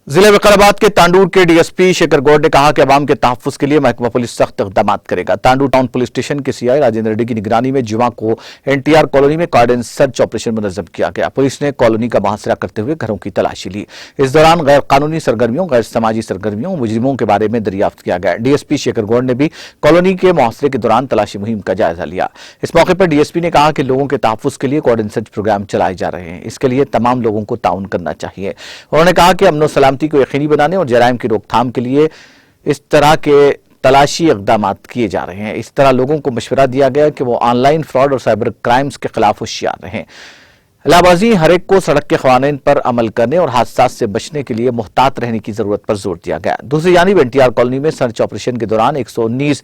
जिले विकाराबाद के तांडूर के डीएसपी शेखर गौड़ ने कहा कि अवाम के तहफ्फुज़ के लिए महकमा पुलिस सख्त इक़दाम करेगा। तांडूर टाउन पुलिस स्टेशन के सीआई राजेंद्र रेड्डी की निगरानी में जुमा को एनटीआर कॉलोनी में कार्डन सर्च ऑपरेशन मुनज़्ज़म किया गया। पुलिस ने कॉलोनी का मुहासरा करते हुए घरों की तलाशी ली। इस दौरान गैर कानूनी सरगर्मियों, गैर समाजी सरगर्मियों, मुजरिमों के बारे में दरियाफ्त किया गया। डीएसपी शेखर गौड़ ने भी कॉलोनी के मुहासरे के दौरान तलाशी मुहिम का जायजा लिया। इस मौके पर डीएसपी ने कहा कि लोगों के तहफ्फुज़ के लिए कार्डन सर्च प्रोग्राम चलाए जा रहे हैं। इसके लिए तमाम लोगों को ताउन करना चाहिए। उन्होंने कहा कि अमन सलामती को यकीनी बनाने और जराइम की रोकथाम के लिए इस तरह के तलाशी इक़दाम किए जा रहे हैं। इस तरह लोगों को मशवरा दिया गया कि वो ऑनलाइन फ्रॉड और साइबर क्राइम्स के खिलाफ होशियार रहें। इलाहाबादी हर एक को सड़क के क़वानीन पर अमल करने और हादसात से बचने के लिए मुहतात रहने की जरूरत पर जोर दिया गया। दूसरी जानिब एनटीआर कॉलोनी में सर्च ऑपरेशन के दौरान 119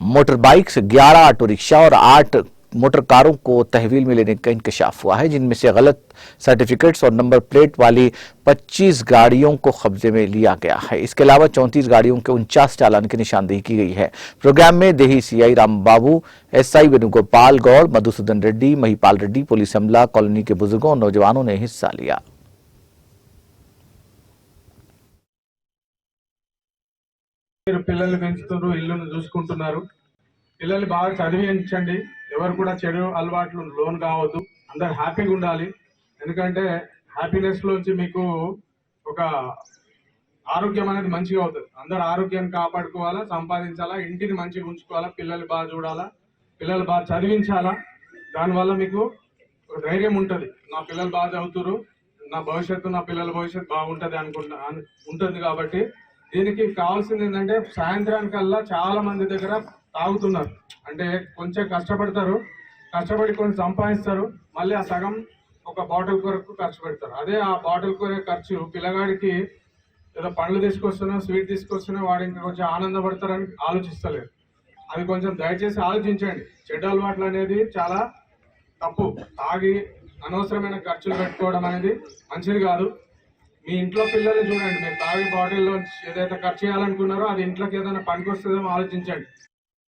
मोटर बाइक्स, 11 ऑटो रिक्शा और 8 मोटर कारों को तहवील में लेने का इंकशाफ हुआ है, जिनमें से गलत सर्टिफिकेट्स और नंबर प्लेट वाली 25 गाड़ियों को कब्जे में लिया गया है। इसके अलावा 34 गाड़ियों के 49 चालान की निशानदेही की गई है। प्रोग्राम में देही सीआई राम बाबू, एसआई वेणुगोपाल गौड़, मधुसूदन रेड्डी, महिपाल रेड्डी, पुलिस अमला, कॉलोनी के बुजुर्गों और नौजवानों ने हिस्सा लिया। పిల్లలు పెంచుతున్నారు, ఇల్లును చూసుకుంటున్నారు. పిల్లలు బాగా చదివించండి. ఎవరు కూడా చెడు అలవాట్లు లోన్ కావద్దు. అందరు హ్యాపీగా ఉండాలి. ఎందుకంటే హ్యాపీనెస్ లోంచి మీకు ఒక ఆరోగ్యం అనేది మంచిగా అవుతుంది. అందరు ఆరోగ్యాన్ని కాపాడుకోవాలా, సంపాదించాలా, ఇంటిని మంచిగా ఉంచుకోవాలా, పిల్లలు బాగా చూడాలా, పిల్లలు బాగా చదివించాలా. దానివల్ల మీకు ఒక ధైర్యం ఉంటుంది. నా పిల్లలు బాగా చదువుతారు, నా భవిష్యత్తు, నా పిల్లల భవిష్యత్తు బాగుంటుంది ఉంటుంది. కాబట్టి దీనికి కావాల్సింది ఏంటంటే సాయంత్రానికల్లా చాలా మంది దగ్గర తాగుతున్నారు. అంటే కొంచెం కష్టపడతారు, కష్టపడి కొంచెం సంపాదిస్తారు, మళ్ళీ ఆ సగం ఒక బాటిల్ కొరకు ఖర్చు పెడతారు. అదే ఆ బాటిల్ కొరకు ఖర్చు పిల్లగాడికి ఏదో పండ్లు తీసుకొస్తున్నా, స్వీట్ తీసుకొస్తున్నా, వాడు ఇంకా కొంచెం ఆనందపడతారని ఆలోచిస్తలేరు. అది కొంచెం దయచేసి ఆలోచించండి. చెడ్డ అలవాట్లు అనేది చాలా తప్పు. తాగి అనవసరమైన ఖర్చులు పెట్టుకోవడం అనేది మంచిది కాదు. మీ ఇంట్లో పిల్లల్ని చూడండి, మీరు తాగే బాటిల్లో ఏదైతే ఖర్చు చేయాలనుకున్నారో అది ఇంట్లోకి ఏదైనా పనికి వస్తుందేమో ఆలోచించండి.